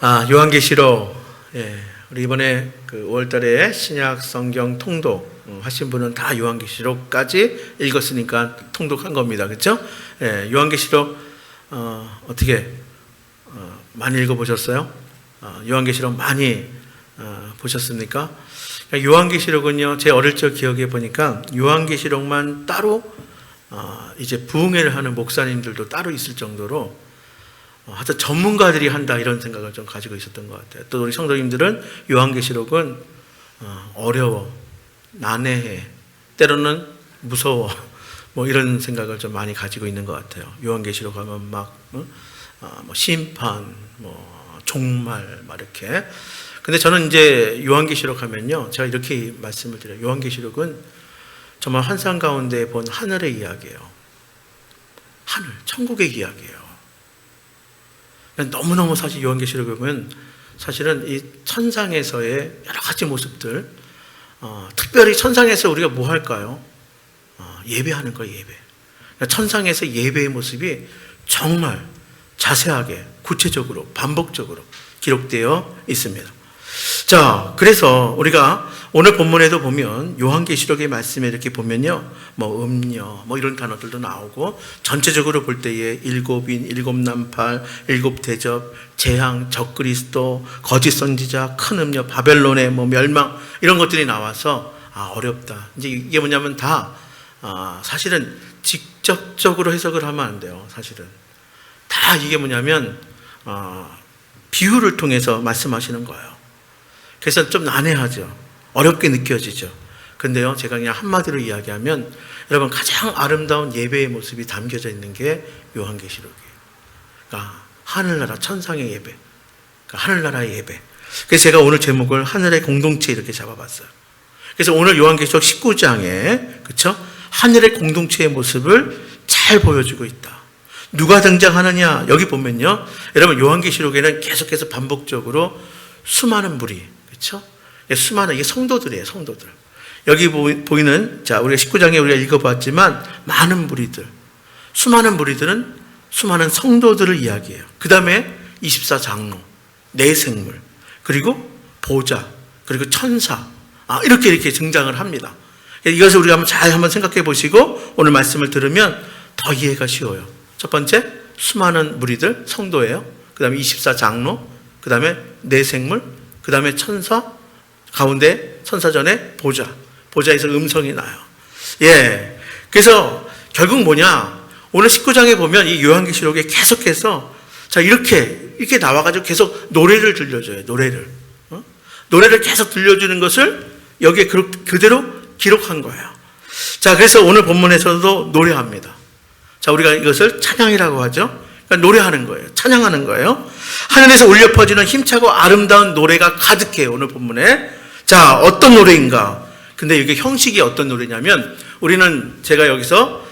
요한계시록, 우리 이번에 그 5월달에 신약 성경 통독 하신 분은 다 요한계시록까지 읽었으니까 통독한 겁니다. 그렇죠? 요한계시록 어떻게 많이 읽어보셨어요? 요한계시록 많이 보셨습니까? 요한계시록은요, 제 어릴 적 기억에 보니까 요한계시록만 따로 이제 부흥회를 하는 목사님들도 따로 있을 정도로 하여튼 전문가들이 한다 이런 생각을 좀 가지고 있었던 것 같아요. 또 우리 성도님들은 요한계시록은 어려워, 난해해, 때로는 무서워, 뭐 이런 생각을 좀 많이 가지고 있는 것 같아요. 요한계시록 하면 막 뭐 심판, 뭐 종말, 막 이렇게. 근데 저는 이제 요한계시록 하면요, 제가 이렇게 말씀을 드려요. 요한계시록은 정말 환상 가운데 본 하늘의 이야기예요. 하늘, 천국의 이야기예요. 너무너무 사실 요한계시록에 보면 사실은 이 천상에서의 여러 가지 모습들, 특별히 천상에서 우리가 뭐 할까요? 예배하는 거예요, 예배. 천상에서 예배의 모습이 정말 자세하게, 구체적으로, 반복적으로 기록되어 있습니다. 자, 그래서 우리가 오늘 본문에도 보면 요한계시록의 말씀에 이렇게 보면요, 뭐 음녀, 뭐 이런 단어들도 나오고, 전체적으로 볼 때에 일곱인, 일곱 나팔, 일곱 대접, 재앙, 적그리스도, 거짓 선지자, 큰 음녀, 바벨론의 뭐 멸망, 이런 것들이 나와서 어렵다. 이제 이게 뭐냐면 다 사실은 직접적으로 해석을 하면 안 돼요. 사실은 다 이게 뭐냐면 비유를 통해서 말씀하시는 거예요. 그래서 좀 난해하죠. 어렵게 느껴지죠. 근데요, 제가 그냥 한마디로 이야기하면 여러분, 가장 아름다운 예배의 모습이 담겨져 있는 게 요한계시록이에요. 그러니까 하늘나라 천상의 예배, 그러니까 하늘나라의 예배. 그래서 제가 오늘 제목을 하늘의 공동체 이렇게 잡아봤어요. 그래서 오늘 요한계시록 19장에 그렇죠? 하늘의 공동체의 모습을 잘 보여주고 있다. 누가 등장하느냐? 여기 보면요, 여러분, 요한계시록에는 계속해서 반복적으로 수많은 무리, 그렇죠? 수많은, 이게 성도들이에요, 성도들. 여기 보이는, 자, 우리가 19장에 우리가 읽어봤지만, 많은 무리들. 수많은 무리들은 수많은 성도들을 이야기해요. 그 다음에 24장로, 네 생물, 그리고 보좌, 그리고 천사. 이렇게 등장을 합니다. 이것을 우리가 한번 생각해 보시고, 오늘 말씀을 들으면 더 이해가 쉬워요. 첫 번째, 수많은 무리들, 성도예요. 그 다음에 24장로, 그 다음에 네 생물, 그 다음에 천사, 가운데 천사전에 보좌에서 음성이 나요. 그래서 결국 뭐냐, 오늘 19장에 보면 이 요한계시록에 계속해서 자, 이렇게 나와가지고 계속 노래를 들려줘요. 노래를 계속 들려주는 것을 여기에 그대로 기록한 거예요. 자, 그래서 오늘 본문에서도 노래합니다. 자, 우리가 이것을 찬양이라고 하죠. 그러니까 노래하는 거예요. 찬양하는 거예요. 하늘에서 울려 퍼지는 힘차고 아름다운 노래가 가득해요, 오늘 본문에. 자, 어떤 노래인가? 근데 이게 형식이 어떤 노래냐면, 우리는 제가 여기서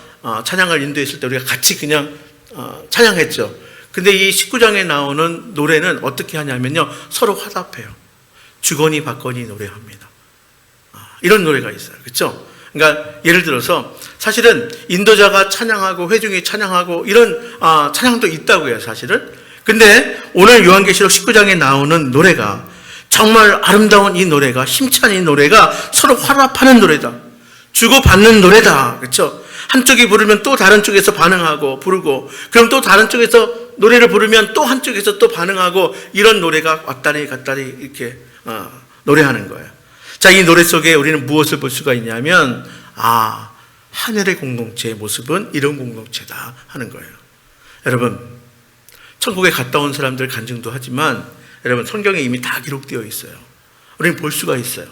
찬양을 인도했을 때 우리가 같이 그냥 찬양했죠. 근데 이 19장에 나오는 노래는 어떻게 하냐면요, 서로 화답해요. 주거니 받거니 노래합니다. 이런 노래가 있어요. 그렇죠? 그러니까 예를 들어서 사실은 인도자가 찬양하고 회중이 찬양하고 이런 찬양도 있다고요, 사실은. 근데 오늘 요한계시록 19장에 나오는 노래가 정말 아름다운 이 노래가, 힘찬 이 노래가 서로 화답하는 노래다. 주고받는 노래다. 그렇죠? 한쪽이 부르면 또 다른 쪽에서 반응하고 부르고, 그럼 또 다른 쪽에서 노래를 부르면 또 한쪽에서 또 반응하고, 이런 노래가 왔다리 갔다리 이렇게 노래하는 거예요. 자, 이 노래 속에 우리는 무엇을 볼 수가 있냐면, 하늘의 공동체의 모습은 이런 공동체다 하는 거예요. 여러분, 천국에 갔다 온 사람들 간증도 하지만, 여러분, 성경에 이미 다 기록되어 있어요. 우리는 볼 수가 있어요.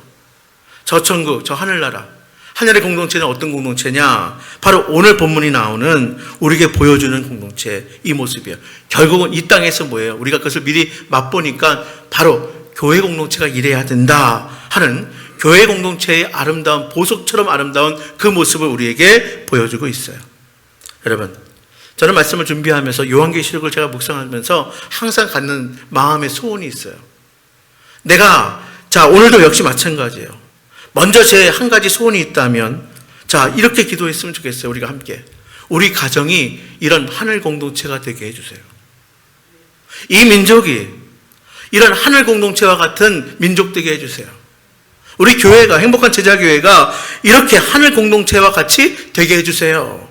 저 천국, 저 하늘나라, 하늘의 공동체는 어떤 공동체냐? 바로 오늘 본문이 나오는 우리에게 보여주는 공동체, 이 모습이에요. 결국은 이 땅에서 뭐예요? 우리가 그것을 미리 맛보니까 바로 교회 공동체가 이래야 된다 하는 교회 공동체의 아름다운, 보석처럼 아름다운 그 모습을 우리에게 보여주고 있어요. 여러분, 저는 말씀을 준비하면서 요한계시록을 제가 묵상하면서 항상 갖는 마음의 소원이 있어요. 자, 오늘도 역시 마찬가지예요. 먼저 제 한 가지 소원이 있다면, 자, 이렇게 기도했으면 좋겠어요. 우리가 함께. 우리 가정이 이런 하늘 공동체가 되게 해주세요. 이 민족이 이런 하늘 공동체와 같은 민족 되게 해주세요. 우리 교회가, 행복한 제자교회가 이렇게 하늘 공동체와 같이 되게 해주세요.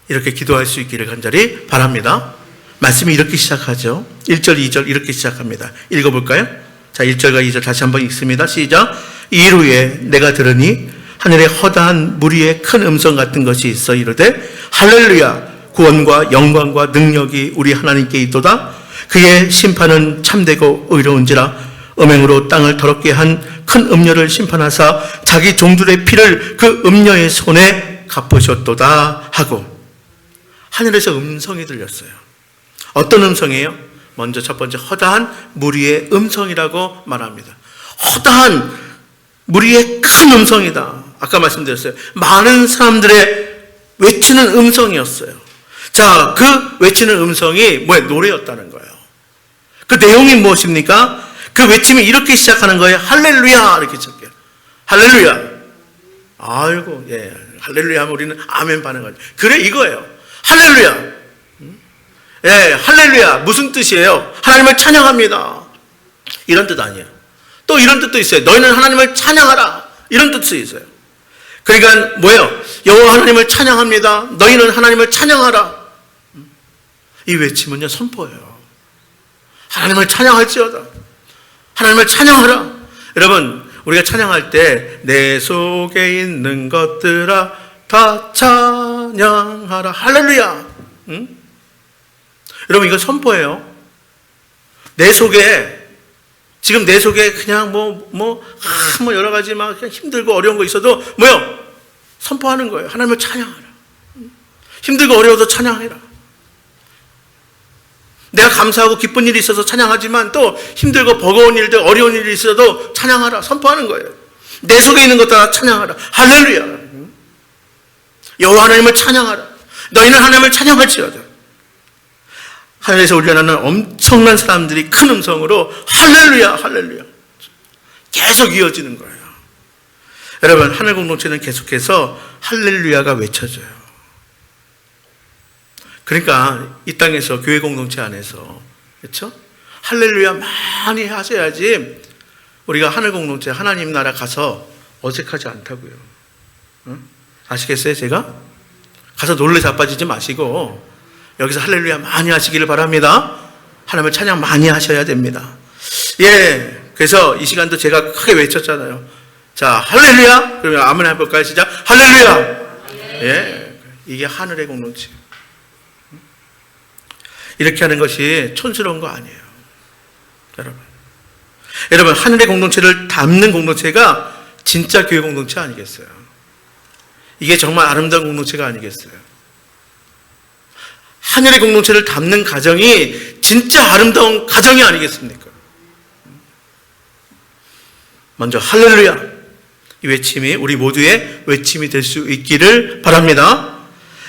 이렇게 기도할 수 있기를 간절히 바랍니다. 말씀이 이렇게 시작하죠. 1절, 2절 이렇게 시작합니다. 읽어볼까요? 자, 1절과 2절 다시 한번 읽습니다. 시작. 이후에 내가 들으니 하늘에 허다한 무리의 큰 음성 같은 것이 있어 이르되 할렐루야, 구원과 영광과 능력이 우리 하나님께 있도다. 그의 심판은 참되고 의로운지라. 음행으로 땅을 더럽게 한 큰 음녀를 심판하사 자기 종들의 피를 그 음녀의 손에 갚으셨도다 하고, 하늘에서 음성이 들렸어요. 어떤 음성이에요? 먼저 첫 번째 허다한 무리의 음성이라고 말합니다. 허다한 무리의 큰 음성이다. 아까 말씀드렸어요. 많은 사람들의 외치는 음성이었어요. 자, 그 외치는 음성이 뭐예요? 노래였다는 거예요. 그 내용이 무엇입니까? 그 외침이 이렇게 시작하는 거예요. 할렐루야 이렇게 시작해요. 할렐루야. 아이고, 예, 할렐루야 하면 우리는 아멘 반응하죠. 그래, 이거예요. 할렐루야. 예, 할렐루야 무슨 뜻이에요? 하나님을 찬양합니다. 이런 뜻 아니에요. 또 이런 뜻도 있어요. 너희는 하나님을 찬양하라. 이런 뜻도 있어요. 그러니까 뭐예요? 여호와 하나님을 찬양합니다. 너희는 하나님을 찬양하라. 이 외침은요, 선포예요. 하나님을 찬양할지어다. 하나님을 찬양하라. 여러분, 우리가 찬양할 때 내 속에 있는 것들아 다 찬양하라. 할렐루야. 응? 여러분, 이거 선포예요. 내 속에, 지금 내 속에 그냥 뭐 여러 가지 막 그냥 힘들고 어려운 거 있어도 뭐요? 선포하는 거예요. 하나님을 찬양하라. 힘들고 어려워도 찬양해라. 내가 감사하고 기쁜 일이 있어서 찬양하지만 또 힘들고 버거운 일들, 어려운 일이 있어도 찬양하라. 선포하는 거예요. 내 속에 있는 것들 다 찬양하라. 할렐루야. 여호와 하나님을 찬양하라. 너희는 하나님을 찬양할지어다. 하늘에서 울려나는 엄청난 사람들이 큰 음성으로 할렐루야, 할렐루야. 계속 이어지는 거예요. 여러분, 하늘 공동체는 계속해서 할렐루야가 외쳐져요. 그러니까 이 땅에서 교회 공동체 안에서, 그렇죠? 할렐루야 많이 하셔야지 우리가 하늘 공동체, 하나님 나라 가서 어색하지 않다고요. 응? 아시겠어요? 제가? 가서 놀래 자빠지지 마시고 여기서 할렐루야 많이 하시기를 바랍니다. 하나님을 찬양 많이 하셔야 됩니다. 예, 그래서 이 시간도 제가 크게 외쳤잖아요. 자, 할렐루야. 그러면 아멘 해볼까요? 시작. 할렐루야. 예, 이게 하늘의 공동체. 이렇게 하는 것이 촌스러운 거 아니에요. 여러분, 하늘의 공동체를 담는 공동체가 진짜 교회 공동체 아니겠어요? 이게 정말 아름다운 공동체가 아니겠어요? 하늘의 공동체를 담는 가정이 진짜 아름다운 가정이 아니겠습니까? 먼저 할렐루야, 이 외침이 우리 모두의 외침이 될 수 있기를 바랍니다.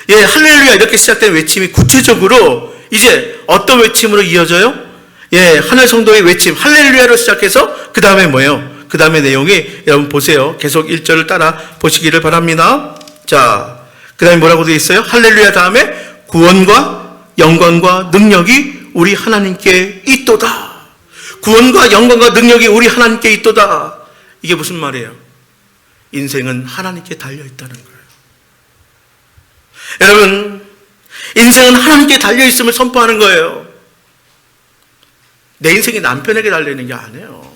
예, 할렐루야 이렇게 시작된 외침이 구체적으로 이제 어떤 외침으로 이어져요? 예, 하늘 성도의 외침 할렐루야로 시작해서 그 다음에 뭐예요? 그 다음에 내용이 여러분 보세요. 계속 1절을 따라 보시기를 바랍니다. 자, 그 다음에 뭐라고 되어 있어요? 할렐루야 다음에 구원과 영광과 능력이 우리 하나님께 있도다. 구원과 영광과 능력이 우리 하나님께 있도다. 이게 무슨 말이에요? 인생은 하나님께 달려있다는 거예요. 여러분, 인생은 하나님께 달려있음을 선포하는 거예요. 내 인생이 남편에게 달려있는 게 아니에요.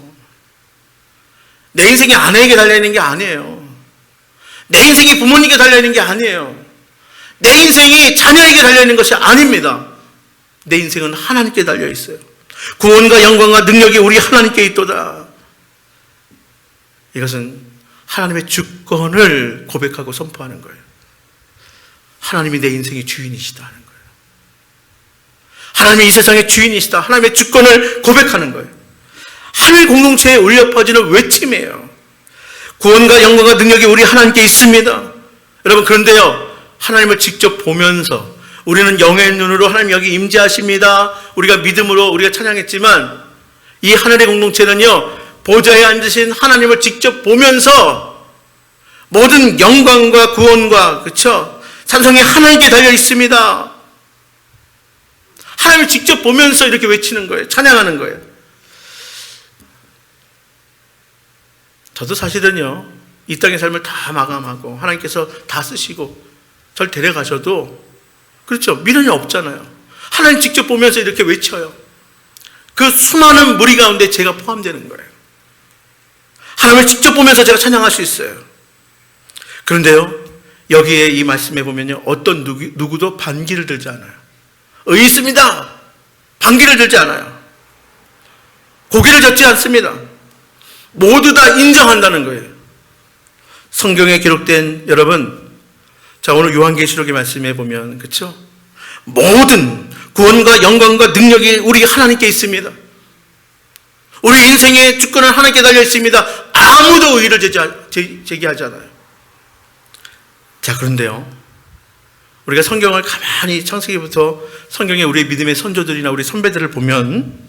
내 인생이 아내에게 달려있는 게 아니에요. 내 인생이 부모님께 달려있는 게 아니에요. 내 인생이 자녀에게 달려있는 것이 아닙니다. 내 인생은 하나님께 달려있어요. 구원과 영광과 능력이 우리 하나님께 있도다. 이것은 하나님의 주권을 고백하고 선포하는 거예요. 하나님이 내 인생의 주인이시다 하는 거예요. 하나님이 이 세상의 주인이시다. 하나님의 주권을 고백하는 거예요. 하늘 공동체에 울려 퍼지는 외침이에요. 구원과 영광과 능력이 우리 하나님께 있습니다. 여러분, 그런데요, 하나님을 직접 보면서 우리는 영의 눈으로 하나님 여기 임재하십니다. 우리가 믿음으로 우리가 찬양했지만 이 하늘의 공동체는요, 보좌에 앉으신 하나님을 직접 보면서 모든 영광과 구원과, 그렇죠? 찬송이 하나님께 달려 있습니다. 하나님을 직접 보면서 이렇게 외치는 거예요. 찬양하는 거예요. 저도 사실은요, 이 땅의 삶을 다 마감하고 하나님께서 다 쓰시고 절 데려가셔도 그렇죠, 미련이 없잖아요. 하나님 직접 보면서 이렇게 외쳐요. 그 수많은 무리 가운데 제가 포함되는 거예요. 하나님을 직접 보면서 제가 찬양할 수 있어요. 그런데요, 여기에 이 말씀에 보면요, 어떤 누구도 반기를 들지 않아요. 의이 있습니다. 반기를 들지 않아요. 고개를 젓지 않습니다. 모두 다 인정한다는 거예요. 성경에 기록된 여러분, 자, 오늘 요한계시록의 말씀에 보면, 그렇죠? 모든 구원과 영광과 능력이 우리 하나님께 있습니다. 우리 인생의 주권은 하나님께 달려 있습니다. 아무도 의의를 제기하지 않아요. 자, 그런데요, 우리가 성경을 가만히 창세기부터 성경에 우리 믿음의 선조들이나 우리 선배들을 보면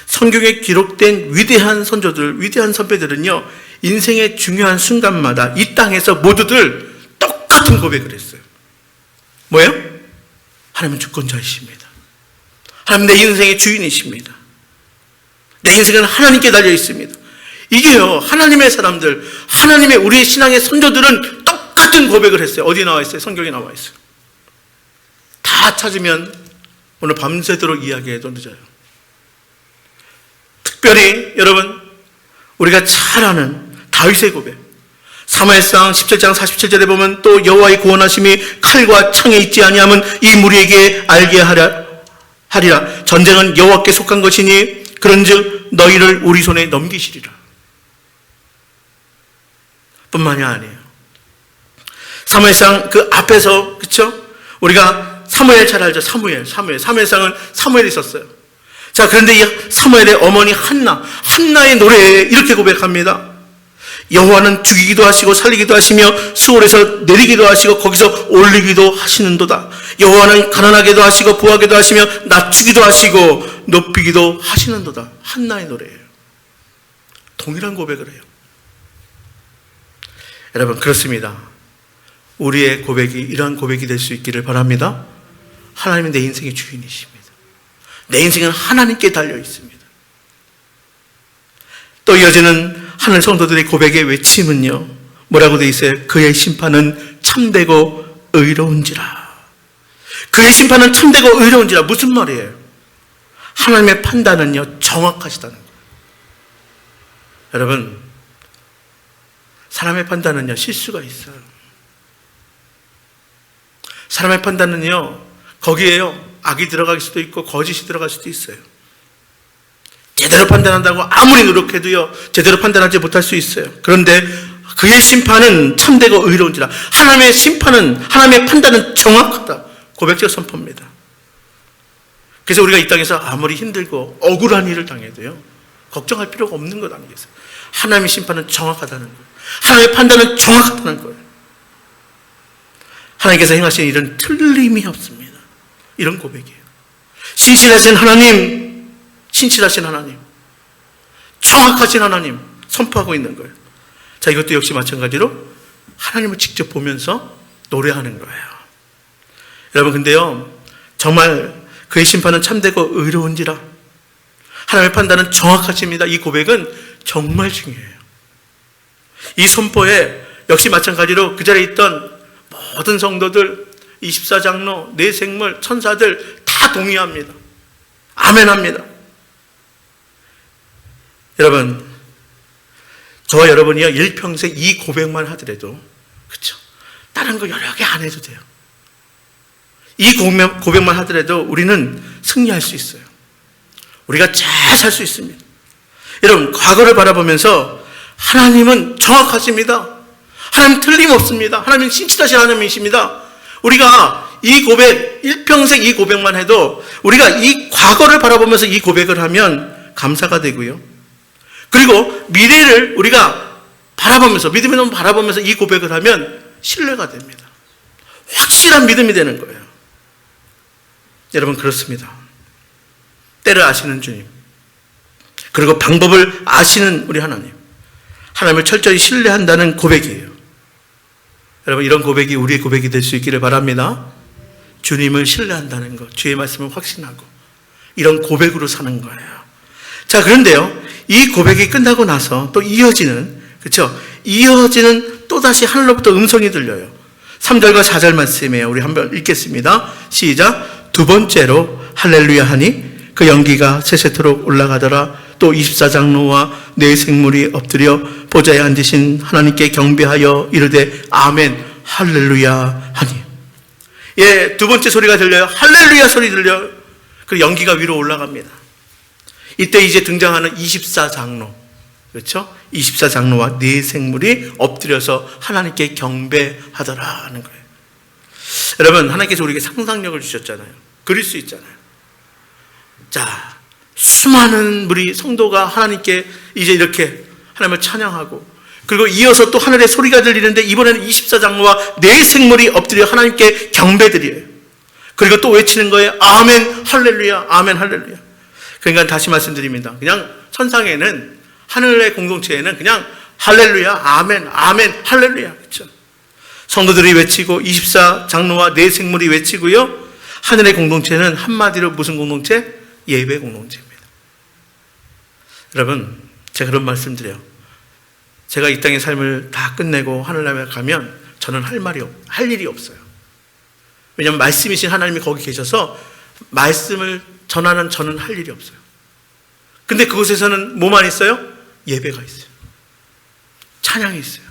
성경에 기록된 위대한 선조들, 위대한 선배들은요, 인생의 중요한 순간마다 이 땅에서 모두들 똑같은 고백을 했어요. 뭐예요? 하나님은 주권자이십니다. 하나님 내 인생의 주인이십니다. 내 인생은 하나님께 달려 있습니다. 이게요, 하나님의 사람들, 하나님의 우리의 신앙의 선조들은 똑같은 고백을 했어요. 어디 나와 있어요? 성경에 나와 있어요. 다 찾으면 오늘 밤새도록 이야기해도 늦어요. 특별히 여러분, 우리가 잘 아는 다윗의 고백, 사무엘상 17장 47절에 보면 또 여호와의 구원하심이 칼과 창에 있지 아니하면 이 무리에게 알게 하리라. 전쟁은 여호와께 속한 것이니 그런즉 너희를 우리 손에 넘기시리라. 뿐만이 아니에요. 사무엘상 그 앞에서, 그렇죠? 우리가 사무엘 잘 알죠? 사무엘상은 사무엘이 있었어요. 자, 그런데 이 사무엘의 어머니 한나의 노래에 이렇게 고백합니다. 여호와는 죽이기도 하시고 살리기도 하시며 수월에서 내리기도 하시고 거기서 올리기도 하시는도다. 여호와는 가난하게도 하시고 부하게도 하시며 낮추기도 하시고 높이기도 하시는도다. 한나의 노래예요. 동일한 고백을 해요. 여러분, 그렇습니다. 우리의 고백이 이러한 고백이 될 수 있기를 바랍니다. 하나님은 내 인생의 주인이십니다. 내 인생은 하나님께 달려 있습니다. 또 이어지는 하늘 성도들의 고백의 외침은요, 뭐라고 되어 있어요? 그의 심판은 참되고 의로운지라. 그의 심판은 참되고 의로운지라. 무슨 말이에요? 하나님의 판단은요, 정확하시다는 거예요. 여러분, 사람의 판단은요, 실수가 있어요. 사람의 판단은요, 거기에요, 악이 들어갈 수도 있고 거짓이 들어갈 수도 있어요. 제대로 판단한다고 아무리 노력해도요, 제대로 판단하지 못할 수 있어요. 그런데 그의 심판은 참되고 의로운지라. 하나님의 심판은, 하나님의 판단은 정확하다. 고백적 선포입니다. 그래서 우리가 이 땅에서 아무리 힘들고 억울한 일을 당해도요, 걱정할 필요가 없는 것 아니겠어요? 하나님의 심판은 정확하다는 거예요. 하나님의 판단은 정확하다는 거예요. 하나님께서 행하신 일은 틀림이 없습니다. 이런 고백이에요. 신실하신 하나님, 정확하신 하나님 선포하고 있는 거예요. 자, 이것도 역시 마찬가지로 하나님을 직접 보면서 노래하는 거예요. 여러분, 근데요, 정말 그의 심판은 참되고 의로운지라. 하나님의 판단은 정확하십니다. 이 고백은 정말 중요해요. 이 선포에 역시 마찬가지로 그 자리에 있던 모든 성도들, 24장로, 내생물, 천사들 다 동의합니다. 아멘합니다. 여러분, 저와 여러분이요, 일평생 이 고백만 하더라도, 그렇죠? 다른 거 여러 개 안 해도 돼요. 이 고백만 하더라도 우리는 승리할 수 있어요. 우리가 잘 살 수 있습니다. 여러분, 과거를 바라보면서 하나님은 정확하십니다. 하나님 틀림없습니다. 하나님 신실하신 하나님이십니다. 우리가 이 고백, 일평생 이 고백만 해도 우리가 이 과거를 바라보면서 이 고백을 하면 감사가 되고요. 그리고 미래를 우리가 바라보면서, 믿음의 눈 바라보면서 이 고백을 하면 신뢰가 됩니다. 확실한 믿음이 되는 거예요. 여러분, 그렇습니다. 때를 아시는 주님, 그리고 방법을 아시는 우리 하나님, 하나님을 철저히 신뢰한다는 고백이에요. 여러분, 이런 고백이 우리의 고백이 될 수 있기를 바랍니다. 주님을 신뢰한다는 것, 주의 말씀을 확신하고 이런 고백으로 사는 거예요. 자, 그런데요, 이 고백이 끝나고 나서 또 이어지는 그렇죠? 이어지는 또다시 하늘로부터 음성이 들려요. 3절과 4절 말씀이에요. 우리 한번 읽겠습니다. 시작. 두 번째로 할렐루야 하니 그 연기가 세세토록 올라가더라. 또 24장로와 네 생물이 엎드려 보좌에 앉으신 하나님께 경배하여 이르되 아멘 할렐루야 하니. 예, 두 번째 소리가 들려요. 할렐루야 소리 들려요. 그 연기가 위로 올라갑니다. 이때 이제 등장하는 24장로, 그렇죠? 24장로와 네 생물이 엎드려서 하나님께 경배하더라 하는 거예요. 여러분, 하나님께서 우리에게 상상력을 주셨잖아요. 그릴 수 있잖아요. 자, 수많은 우리 성도가 하나님께 이제 이렇게 하나님을 찬양하고, 그리고 이어서 또 하늘의 소리가 들리는데 이번에는 24장로와 네 생물이 엎드려 하나님께 경배드려요. 그리고 또 외치는 거예요. 아멘 할렐루야, 아멘 할렐루야. 그러니까 다시 말씀드립니다. 그냥 천상에는, 하늘의 공동체에는 그냥 할렐루야, 아멘, 아멘, 할렐루야. 그렇죠? 성도들이 외치고 24장로와 네 생물이 외치고요. 하늘의 공동체는 한마디로 무슨 공동체? 예배 공동체입니다. 여러분, 제가 그런 말씀 드려요. 제가 이 땅의 삶을 다 끝내고 하늘나라에 가면 저는 할 일이 없어요. 왜냐하면 말씀이신 하나님이 거기 계셔서 말씀을 전하는 저는 할 일이 없어요. 근데 그곳에서는 뭐만 있어요? 예배가 있어요. 찬양이 있어요.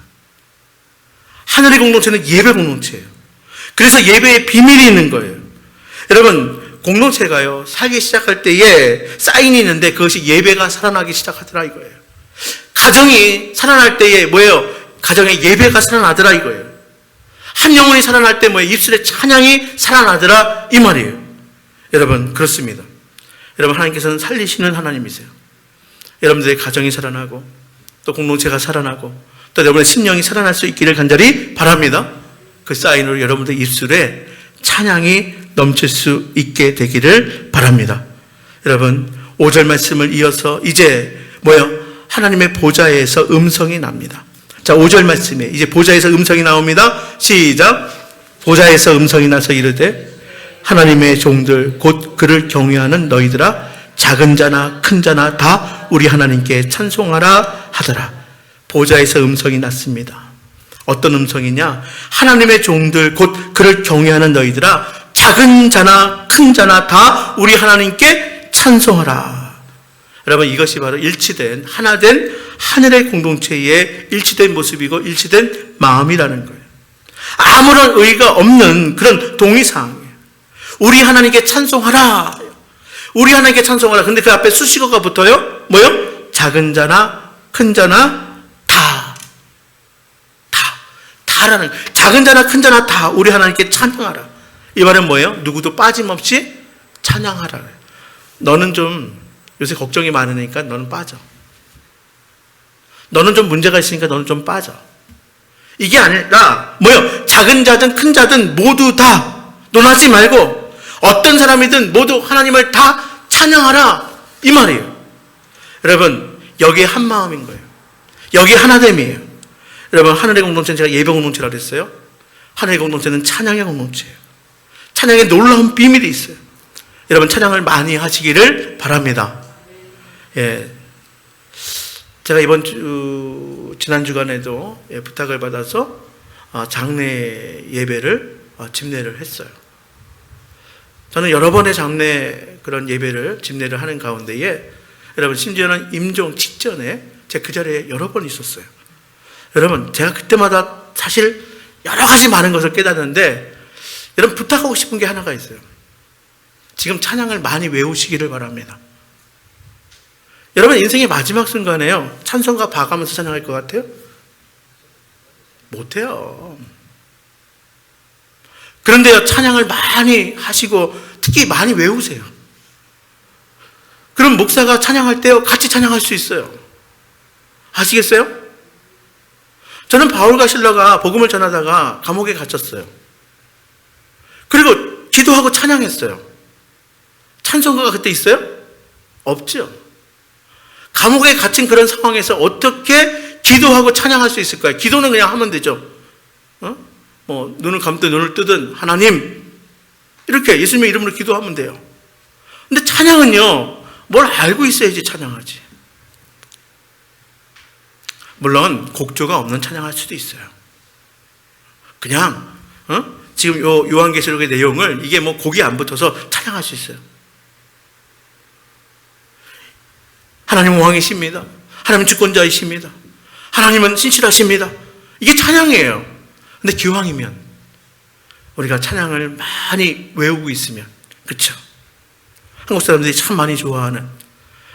하늘의 공동체는 예배 공동체예요. 그래서 예배에 비밀이 있는 거예요. 여러분, 공동체가요, 살기 시작할 때에 사인이 있는데 그것이 예배가 살아나기 시작하더라 이거예요. 가정이 살아날 때에 뭐예요? 가정에 예배가 살아나더라 이거예요. 한 영혼이 살아날 때 뭐예요? 입술에 찬양이 살아나더라 이 말이에요. 여러분, 그렇습니다. 여러분, 하나님께서는 살리시는 하나님이세요. 여러분들의 가정이 살아나고 또 공동체가 살아나고 또 여러분의 심령이 살아날 수 있기를 간절히 바랍니다. 그 사인으로 여러분들 입술에 찬양이 넘칠 수 있게 되기를 바랍니다. 여러분, 5절 말씀을 이어서 이제 뭐예요? 하나님의 보좌에서 음성이 납니다. 자, 5절 말씀에 이제 보좌에서 음성이 나옵니다. 시작. 보좌에서 음성이 나서 이르되 하나님의 종들 곧 그를 경외하는 너희들아 작은 자나 큰 자나 다 우리 하나님께 찬송하라 하더라. 보좌에서 음성이 났습니다. 어떤 음성이냐? 하나님의 종들 곧 그를 경외하는 너희들아 작은 자나 큰 자나 다 우리 하나님께 찬송하라. 여러분, 이것이 바로 일치된 하나된 하늘의 공동체의 일치된 모습이고 일치된 마음이라는 거예요. 아무런 의의가 없는 그런 동의사항이에요. 우리 하나님께 찬송하라. 우리 하나님께 찬송하라. 근데 그 앞에 수식어가 붙어요. 뭐요? 작은 자나 큰 자나 다라는 거예요. 작은 자나 큰 자나 다 우리 하나님께 찬양하라. 이 말은 뭐예요? 누구도 빠짐없이 찬양하라. 너는 좀 요새 걱정이 많으니까 너는 빠져. 너는 좀 문제가 있으니까 너는 좀 빠져. 이게 아니라 뭐예요? 작은 자든 큰 자든 모두 다 논하지 말고 어떤 사람이든 모두 하나님을 다 찬양하라 이 말이에요. 여러분, 여기에 한 마음인 거예요. 여기에 하나됨이에요. 여러분, 하늘의 공동체는 제가 예배 공동체라고 그랬어요. 하늘의 공동체는 찬양의 공동체예요. 찬양에 놀라운 비밀이 있어요. 여러분, 찬양을 많이 하시기를 바랍니다. 예, 제가 지난 주간에도 부탁을 받아서 장례 예배를 집례를 했어요. 저는 여러 번의 장례 그런 예배를 집례를 하는 가운데에 여러분, 심지어는 임종 직전에 제가 그 자리에 여러 번 있었어요. 여러분, 제가 그때마다 사실 여러 가지 많은 것을 깨닫는데 여러분, 부탁하고 싶은 게 하나가 있어요. 지금 찬양을 많이 외우시기를 바랍니다. 여러분, 인생의 마지막 순간에요, 찬송가 봐가면서 찬양할 것 같아요? 못해요. 그런데요, 찬양을 많이 하시고 특히 많이 외우세요. 그럼 목사가 찬양할 때요, 같이 찬양할 수 있어요. 아시겠어요? 저는 바울과 실라가 복음을 전하다가 감옥에 갇혔어요. 그리고 기도하고 찬양했어요. 찬송가가 그때 있어요? 없죠. 감옥에 갇힌 그런 상황에서 어떻게 기도하고 찬양할 수 있을까요? 기도는 그냥 하면 되죠. 눈을 감든 눈을 뜨든 하나님 이렇게 예수님의 이름으로 기도하면 돼요. 근데 찬양은요, 뭘 알고 있어야지 찬양하지. 물론 곡조가 없는 찬양할 수도 있어요. 그냥 지금 요 요한계시록의 내용을 이게 뭐 곡이 안 붙어서 찬양할 수 있어요. 하나님은 왕이십니다. 하나님은 주권자이십니다. 하나님은 신실하십니다. 이게 찬양이에요. 근데 기왕이면 우리가 찬양을 많이 외우고 있으면, 그렇죠? 한국 사람들이 참 많이 좋아하는,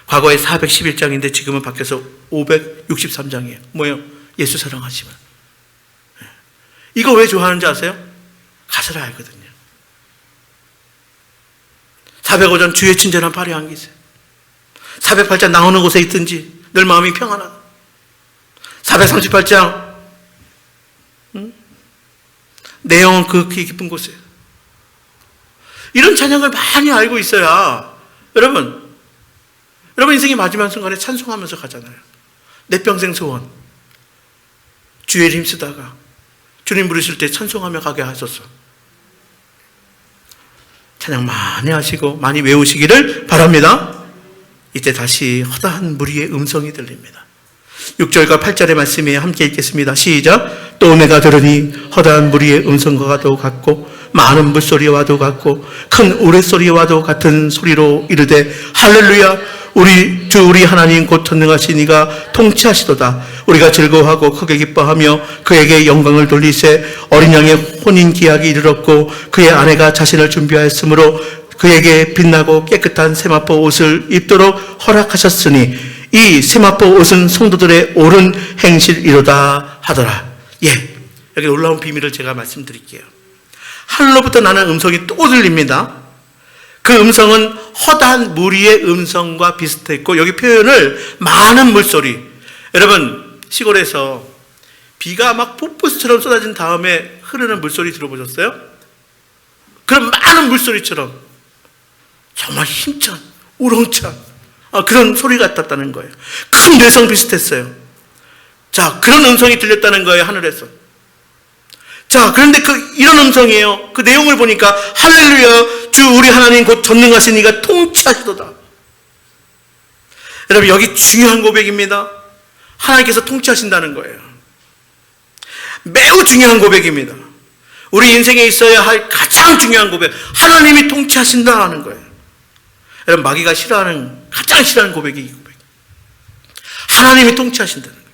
과거에 411장인데 지금은 바뀌어서 563장이에요. 뭐예요? 예수 사랑하시면. 이거 왜 좋아하는지 아세요? 가사를 알거든요. 405장 주의 친절한 발에 안기세요 408장 나오는 곳에 있든지 늘 마음이 평안하다. 438장 내 영은 극히 깊은 곳에. 이런 찬양을 많이 알고 있어야 여러분 인생의 마지막 순간에 찬송하면서 가잖아요. 내 평생 소원, 주의 이름 쓰다가 주님 부르실 때 찬송하며 가게 하소서. 찬양 많이 하시고 많이 외우시기를 바랍니다. 이때 다시 허다한 무리의 음성이 들립니다. 6절과 8절의 말씀에 함께 읽겠습니다. 시작. 또 내가 들으니 허다한 무리의 음성과도 같고 많은 물소리와도 같고 큰 우레소리와도 같은 소리로 이르되 할렐루야, 우리 하나님 곧 전능하신 이가 통치하시도다. 우리가 즐거워하고 크게 기뻐하며 그에게 영광을 돌리세. 어린 양의 혼인 기약이 이르렀고 그의 아내가 자신을 준비하였으므로 그에게 빛나고 깨끗한 세마포 옷을 입도록 허락하셨으니 이 세마포 옷은 성도들의 옳은 행실이로다 하더라. 예, 여기 놀라운 비밀을 제가 말씀드릴게요. 하늘로부터 나는 음성이 또 들립니다. 그 음성은 허다한 무리의 음성과 비슷했고, 여기 표현을 많은 물소리. 여러분 시골에서 비가 막 폭포수처럼 쏟아진 다음에 흐르는 물소리 들어보셨어요? 그런 많은 물소리처럼 정말 힘찬 우렁찬 그런 소리 같았다는 거예요. 큰 뇌성 비슷했어요. 자, 그런 음성이 들렸다는 거예요, 하늘에서. 자, 그런데 이런 음성이에요. 그 내용을 보니까 할렐루야, 주 우리 하나님 곧 전능하신 이가 통치하시도다. 여러분, 여기 중요한 고백입니다. 하나님께서 통치하신다는 거예요. 매우 중요한 고백입니다. 우리 인생에 있어야 할 가장 중요한 고백, 하나님이 통치하신다는 거예요. 여러분, 마귀가 가장 싫어하는 고백이 이 고백. 하나님이 통치하신다는 거예요.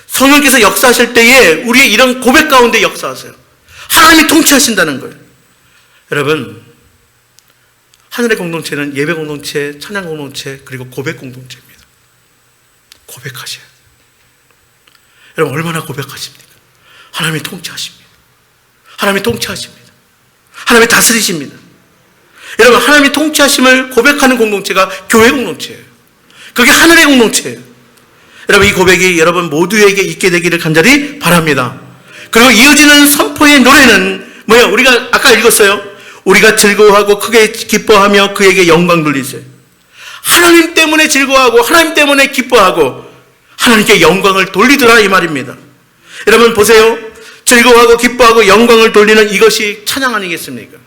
성령께서 역사하실 때에 우리의 이런 고백 가운데 역사하세요. 하나님이 통치하신다는 거예요. 여러분, 하늘의 공동체는 예배 공동체, 찬양 공동체, 그리고 고백 공동체입니다. 고백하셔야 돼요. 여러분, 얼마나 고백하십니까? 하나님이 통치하십니다. 하나님이 통치하십니다. 하나님이 다스리십니다. 여러분, 하나님이 통치하심을 고백하는 공동체가 교회 공동체예요. 그게 하늘의 공동체예요. 여러분, 이 고백이 여러분 모두에게 있게 되기를 간절히 바랍니다. 그리고 이어지는 선포의 노래는 뭐예요? 우리가 아까 읽었어요. 우리가 즐거워하고 크게 기뻐하며 그에게 영광 돌리세요. 하나님 때문에 즐거워하고 하나님 때문에 기뻐하고 하나님께 영광을 돌리더라, 이 말입니다. 여러분 보세요. 즐거워하고 기뻐하고 영광을 돌리는 이것이 찬양 아니겠습니까?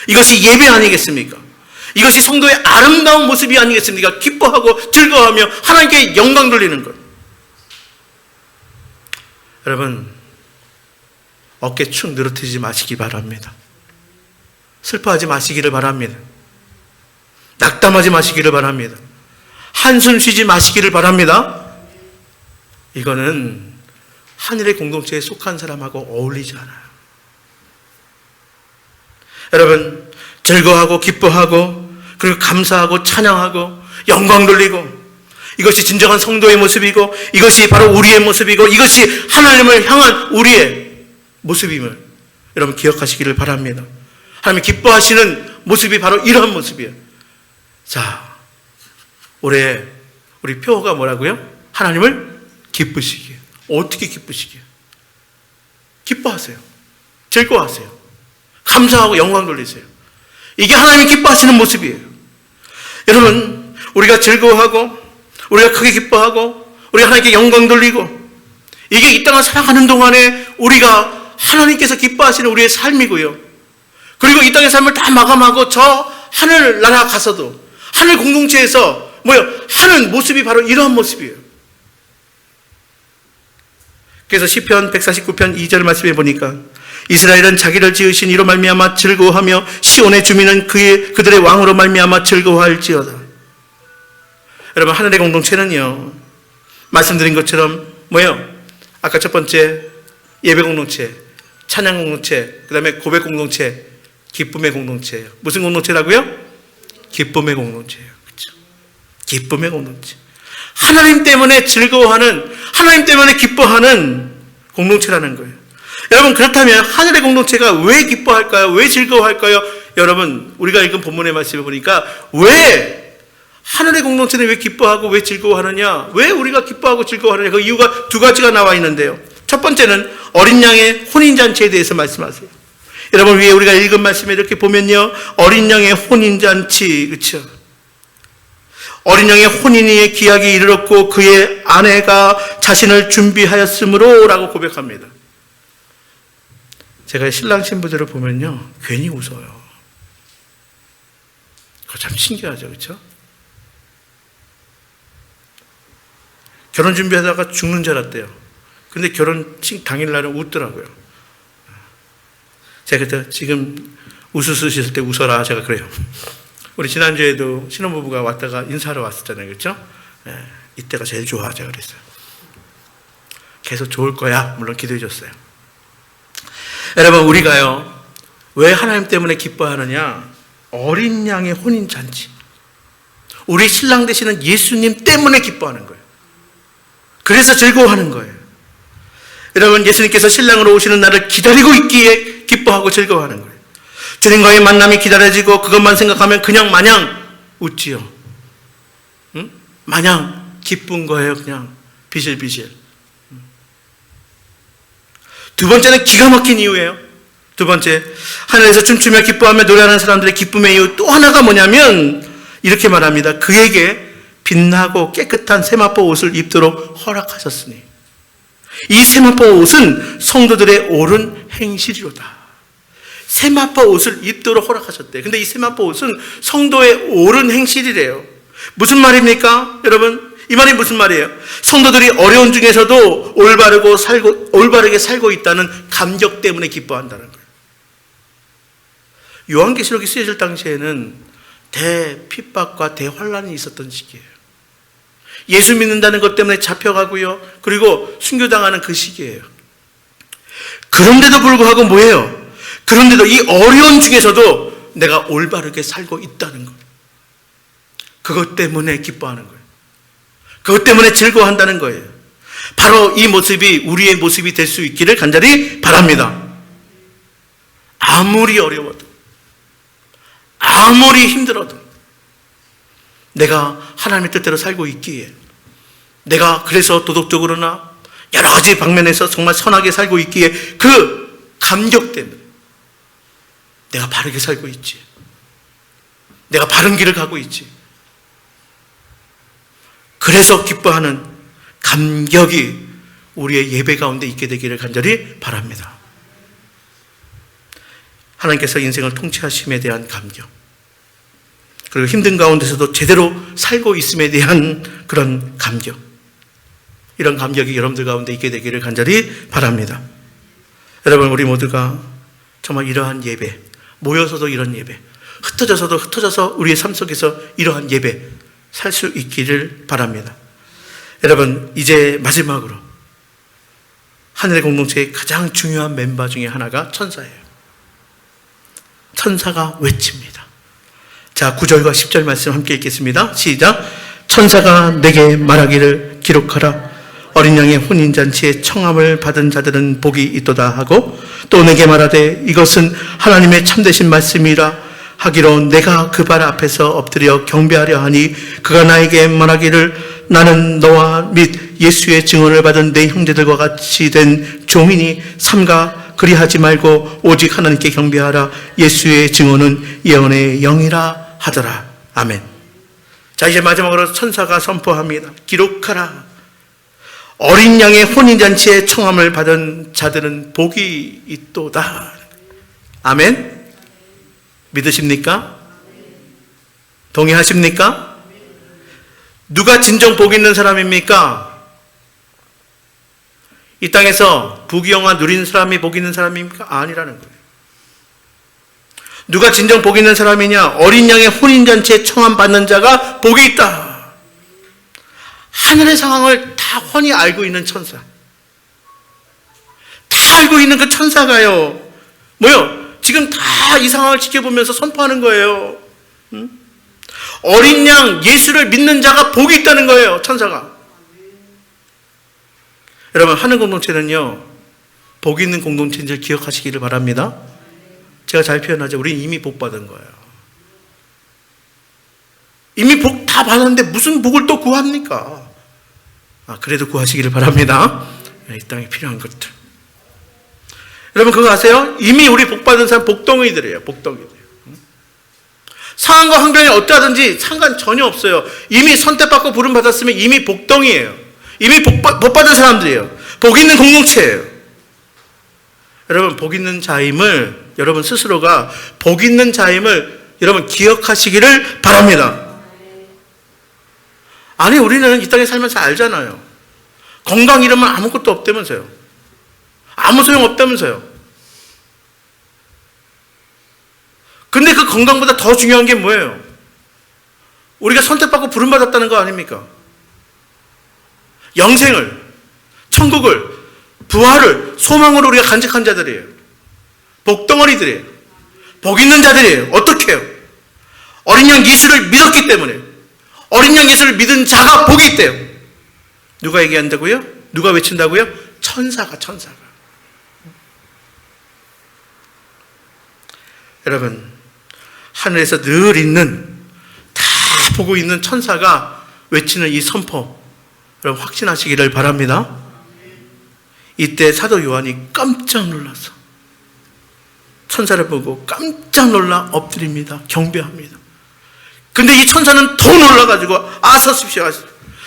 이것이 예배 아니겠습니까? 이것이 성도의 아름다운 모습이 아니겠습니까? 기뻐하고 즐거워하며 하나님께 영광 돌리는 것. 여러분, 어깨 축 늘어뜨리지 마시기 바랍니다. 슬퍼하지 마시기를 바랍니다. 낙담하지 마시기를 바랍니다. 한숨 쉬지 마시기를 바랍니다. 이거는 하늘의 공동체에 속한 사람하고 어울리지 않아요. 여러분, 즐거워하고 기뻐하고 그리고 감사하고 찬양하고 영광 돌리고, 이것이 진정한 성도의 모습이고 이것이 바로 우리의 모습이고 이것이 하나님을 향한 우리의 모습임을 여러분 기억하시기를 바랍니다. 하나님이 기뻐하시는 모습이 바로 이러한 모습이에요. 자, 올해 우리 표어가 뭐라고요? 하나님을 기쁘시게. 어떻게 기쁘시게? 기뻐하세요. 즐거워하세요. 감사하고 영광 돌리세요. 이게 하나님이 기뻐하시는 모습이에요. 여러분, 우리가 즐거워하고 우리가 크게 기뻐하고 우리가 하나님께 영광 돌리고, 이게 이 땅을 살아가는 동안에 우리가 하나님께서 기뻐하시는 우리의 삶이고요. 그리고 이 땅의 삶을 다 마감하고 저 하늘나라 가서도 하늘 공동체에서 하는 모습이 바로 이러한 모습이에요. 그래서 시편 149편 2절 말씀해 보니까 이스라엘은 자기를 지으신 이로 말미암아 즐거워하며 시온의 주민은 그들의 왕으로 말미암아 즐거워할지어다. 여러분, 하늘의 공동체는요, 말씀드린 것처럼 뭐예요? 아까 첫 번째 예배 공동체, 찬양 공동체, 그 다음에 고백 공동체, 기쁨의 공동체예요. 무슨 공동체라고요? 기쁨의 공동체예요. 그렇죠? 기쁨의 공동체. 하나님 때문에 즐거워하는, 하나님 때문에 기뻐하는 공동체라는 거예요. 여러분, 그렇다면 하늘의 공동체가 왜 기뻐할까요? 왜 즐거워할까요? 여러분, 우리가 읽은 본문의 말씀을 보니까 왜 하늘의 공동체는 왜 기뻐하고 왜 즐거워하느냐? 왜 우리가 기뻐하고 즐거워하느냐? 그 이유가 두 가지가 나와 있는데요. 첫 번째는 어린 양의 혼인잔치에 대해서 말씀하세요. 여러분, 위에 우리가 읽은 말씀에 이렇게 보면요, 어린 양의 혼인잔치, 그렇죠? 어린 양의 혼인의 기약이 이르렀고 그의 아내가 자신을 준비하였으므로 라고 고백합니다. 제가 신랑 신부들을 보면요, 괜히 웃어요. 그거 참 신기하죠, 그렇죠? 결혼 준비하다가 죽는 줄 알았대요. 근데 결혼 당일날은 웃더라고요. 제가 그때 지금 웃으실 때 웃어라, 제가 그래요. 우리 지난주에도 신혼부부가 왔다가 인사하러 왔었잖아요, 그렇죠? 네, 이때가 제일 좋아, 제가 그랬어요. 계속 좋을 거야, 물론 기도해 줬어요. 여러분, 우리가요, 왜 하나님 때문에 기뻐하느냐? 어린 양의 혼인잔치, 우리 신랑 되시는 예수님 때문에 기뻐하는 거예요. 그래서 즐거워하는 거예요. 여러분, 예수님께서 신랑으로 오시는 날을 기다리고 있기에 기뻐하고 즐거워하는 거예요. 주님과의 만남이 기다려지고 그것만 생각하면 그냥 마냥 웃지요. 응? 마냥 기쁜 거예요. 그냥 비실비실. 두 번째는 기가 막힌 이유예요. 두 번째, 하늘에서 춤추며 기뻐하며 노래하는 사람들의 기쁨의 이유 또 하나가 뭐냐면 이렇게 말합니다. 그에게 빛나고 깨끗한 세마포 옷을 입도록 허락하셨으니 이 세마포 옷은 성도들의 옳은 행실이로다. 세마포 옷을 입도록 허락하셨대. 근데 이 세마포 옷은 성도의 옳은 행실이래요. 무슨 말입니까? 여러분, 이 말이 무슨 말이에요? 성도들이 어려운 중에서도 올바르게 살고 있다는 감격 때문에 기뻐한다는 거예요. 요한계시록이 쓰여질 당시에는 대핍박과 대환란이 있었던 시기예요. 예수 믿는다는 것 때문에 잡혀가고요. 그리고 순교당하는 그 시기예요. 그런데도 불구하고 뭐예요? 그런데도 이 어려운 중에서도 내가 올바르게 살고 있다는 것. 그것 때문에 기뻐하는 거예요. 그것 때문에 즐거워한다는 거예요. 바로 이 모습이 우리의 모습이 될 수 있기를 간절히 바랍니다. 아무리 어려워도, 아무리 힘들어도 내가 하나님의 뜻대로 살고 있기에, 내가 그래서 도덕적으로나 여러 가지 방면에서 정말 선하게 살고 있기에 그 감격 때문에 내가 바르게 살고 있지, 내가 바른 길을 가고 있지, 그래서 기뻐하는 감격이 우리의 예배 가운데 있게 되기를 간절히 바랍니다. 하나님께서 인생을 통치하심에 대한 감격, 그리고 힘든 가운데서도 제대로 살고 있음에 대한 그런 감격, 이런 감격이 여러분들 가운데 있게 되기를 간절히 바랍니다. 여러분, 우리 모두가 정말 이러한 예배, 모여서도 이런 예배, 흩어져서도 흩어져서 우리의 삶 속에서 이러한 예배 살 수 있기를 바랍니다. 여러분, 이제 마지막으로 하늘의 공동체의 가장 중요한 멤버 중에 하나가 천사예요. 천사가 외칩니다. 자, 9절과 10절 말씀 함께 읽겠습니다. 시작. 천사가 내게 말하기를 기록하라. 어린 양의 혼인잔치에 청함을 받은 자들은 복이 있도다 하고 또 내게 말하되 이것은 하나님의 참되신 말씀이라 하기로 내가 그 발 앞에서 엎드려 경배하려 하니 그가 나에게 말하기를 나는 너와 및 예수의 증언을 받은 내 형제들과 같이 된 종이니 삼가 그리하지 말고 오직 하나님께 경배하라. 예수의 증언은 예언의 영이라 하더라. 아멘. 자, 이제 마지막으로 천사가 선포합니다. 기록하라. 어린 양의 혼인잔치에 청함을 받은 자들은 복이 있도다. 아멘. 믿으십니까? 동의하십니까? 누가 진정 복 있는 사람입니까? 이 땅에서 부귀영화 누리는 사람이 복 있는 사람입니까? 아니라는 거예요. 누가 진정 복 있는 사람이냐? 어린 양의 혼인잔치에 청함받는 자가 복이 있다. 하늘의 상황을 다 훤히 알고 있는 천사. 다 알고 있는 그 천사가요. 뭐요? 지금 다 이 상황을 지켜보면서 선포하는 거예요. 어린 양 예수를 믿는 자가 복이 있다는 거예요. 천사가. 여러분, 하늘 공동체는요, 복 있는 공동체인지를 기억하시기를 바랍니다. 제가 잘 표현하죠. 우린 이미 복 받은 거예요. 이미 복 다 받았는데 무슨 복을 또 구합니까? 그래도 구하시기를 바랍니다. 이 땅에 필요한 것들. 여러분, 그거 아세요? 이미 우리 복 받은 사람 복덩이들이에요. 복덩이들. 상황과 환경이 어떠하든지 상관 전혀 없어요. 이미 선택받고 부름 받았으면 이미 복덩이에요. 이미 복 받은 사람들이에요. 복 있는 공동체예요. 여러분, 복 있는 자임을 여러분 스스로가 복 있는 자임을 여러분 기억하시기를 바랍니다. 아니, 우리는 이 땅에 살면서 알잖아요. 건강 잃으면 아무것도 없다면서요. 아무 소용 없다면서요. 근데 그 건강보다 더 중요한 게 뭐예요? 우리가 선택받고 부름받았다는 거 아닙니까? 영생을, 천국을, 부활을 소망으로 우리가 간직한 자들이에요. 복덩어리들이에요. 복 있는 자들이에요. 어떻게 해요? 어린 양 예수를 믿었기 때문에. 어린 양 예수를 믿은 자가 복이 있대요. 누가 얘기한다고요? 누가 외친다고요? 천사가. 여러분, 하늘에서 늘 있는, 다 보고 있는 천사가 외치는 이 선포, 여러분 확신하시기를 바랍니다. 이때 사도 요한이 깜짝 놀라서 천사를 보고 깜짝 놀라 엎드립니다. 경배합니다. 근데 이 천사는 더 놀라가지고 서십시오.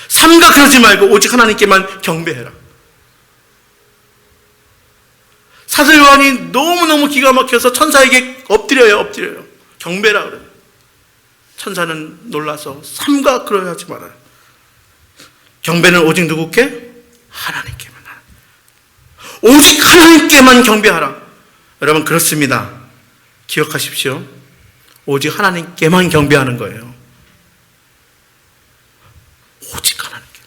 삼가 그러지 말고 오직 하나님께만 경배해라. 사도 요한이 너무너무 기가 막혀서 천사에게 엎드려요. 경배라 그래요. 천사는 놀라서 삼가 그러지 하지 말아요. 경배는 오직 누구께? 하나님께만. 오직 하나님께만 경배하라. 여러분, 그렇습니다. 기억하십시오. 오직 하나님께만 경배하는 거예요. 오직 하나님께.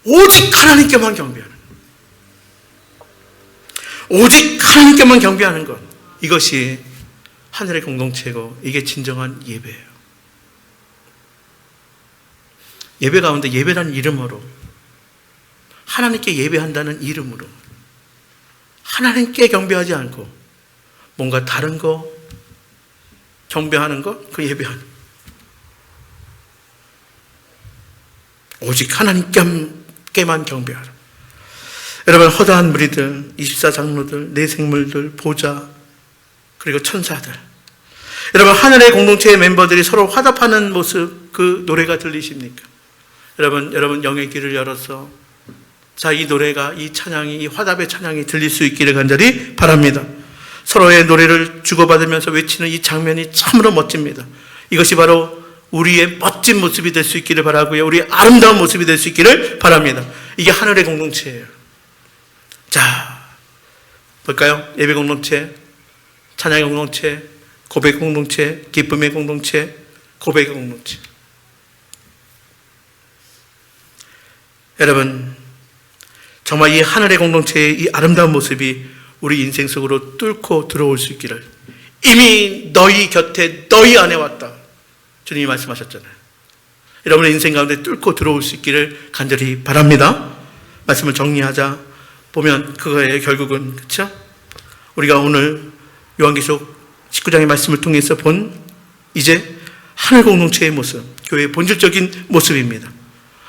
오직 하나님께만 경배하는 것. 오직 하나님께만 경배하는 것. 이것이 하늘의 공동체고 이게 진정한 예배예요. 예배 가운데 예배라는 이름으로, 하나님께 예배한다는 이름으로 하나님께 경배하지 않고 뭔가 다른 거 경배하는 거, 그 예배하는 거. 오직 하나님께만 경배하라. 여러분, 허다한 무리들, 24장로들, 내 생물들, 보좌, 그리고 천사들, 여러분, 하늘의 공동체의 멤버들이 서로 화답하는 모습, 그 노래가 들리십니까? 여러분 영의 귀를 열어서 자, 이 노래가, 이 찬양이, 이 화답의 찬양이 들릴 수 있기를 간절히 바랍니다. 서로의 노래를 주고받으면서 외치는 이 장면이 참으로 멋집니다. 이것이 바로 우리의 멋진 모습이 될 수 있기를 바라고요. 우리의 아름다운 모습이 될 수 있기를 바랍니다. 이게 하늘의 공동체예요. 자, 볼까요? 예배 공동체, 찬양의 공동체, 고백 공동체, 기쁨의 공동체, 고백의 공동체. 여러분, 정말 이 하늘의 공동체의 이 아름다운 모습이 우리 인생 속으로 뚫고 들어올 수 있기를, 이미 너희 곁에 너희 안에 왔다, 주님이 말씀하셨잖아요. 여러분의 인생 가운데 뚫고 들어올 수 있기를 간절히 바랍니다. 말씀을 정리하자 보면 그거예요. 결국은, 그렇죠? 우리가 오늘 요한계시록 19장의 말씀을 통해서 본 이제 하늘 공동체의 모습, 교회의 본질적인 모습입니다.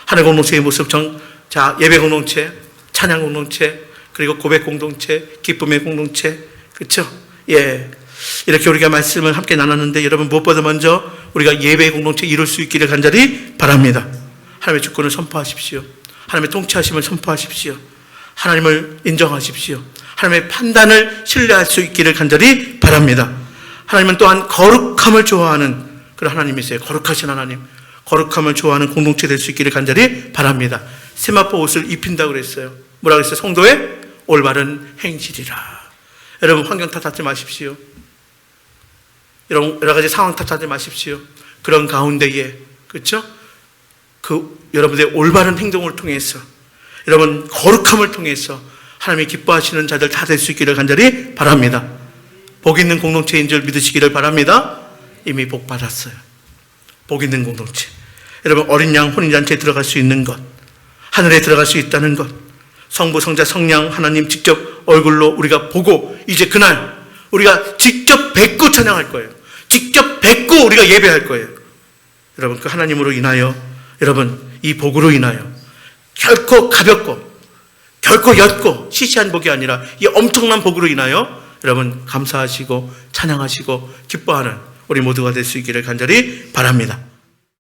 하늘 공동체의 모습, 자, 예배 공동체, 찬양 공동체, 그리고 고백 공동체, 기쁨의 공동체, 그렇죠? 예, 이렇게 우리가 말씀을 함께 나눴는데, 여러분, 무엇보다 먼저 우리가 예배 공동체 이룰 수 있기를 간절히 바랍니다. 하나님의 주권을 선포하십시오. 하나님의 통치하심을 선포하십시오. 하나님을 인정하십시오. 하나님의 판단을 신뢰할 수 있기를 간절히 바랍니다. 하나님은 또한 거룩함을 좋아하는 그런 하나님이세요. 거룩하신 하나님, 거룩함을 좋아하는 공동체 될 수 있기를 간절히 바랍니다. 세마포 옷을 입힌다고 그랬어요. 뭐라고 그랬어요? 성도의 올바른 행실이라. 여러분, 환경 탓하지 마십시오. 여러 가지 상황 탓하지 마십시오. 그런 가운데에, 그렇죠? 여러분들의 올바른 행동을 통해서, 여러분 거룩함을 통해서 하나님이 기뻐하시는 자들 다 될 수 있기를 간절히 바랍니다. 복 있는 공동체인 줄 믿으시기를 바랍니다. 이미 복 받았어요. 복 있는 공동체. 여러분, 어린 양 혼인잔치에 들어갈 수 있는 것, 하늘에 들어갈 수 있다는 것, 성부, 성자, 성령 하나님 직접 얼굴로 우리가 보고, 이제 그날 우리가 직접 뵙고 찬양할 거예요. 직접 뵙고 우리가 예배할 거예요. 여러분, 그 하나님으로 인하여, 여러분, 이 복으로 인하여 결코 가볍고 결코 옅고 시시한 복이 아니라 이 엄청난 복으로 인하여 여러분 감사하시고 찬양하시고 기뻐하는 우리 모두가 될 수 있기를 간절히 바랍니다.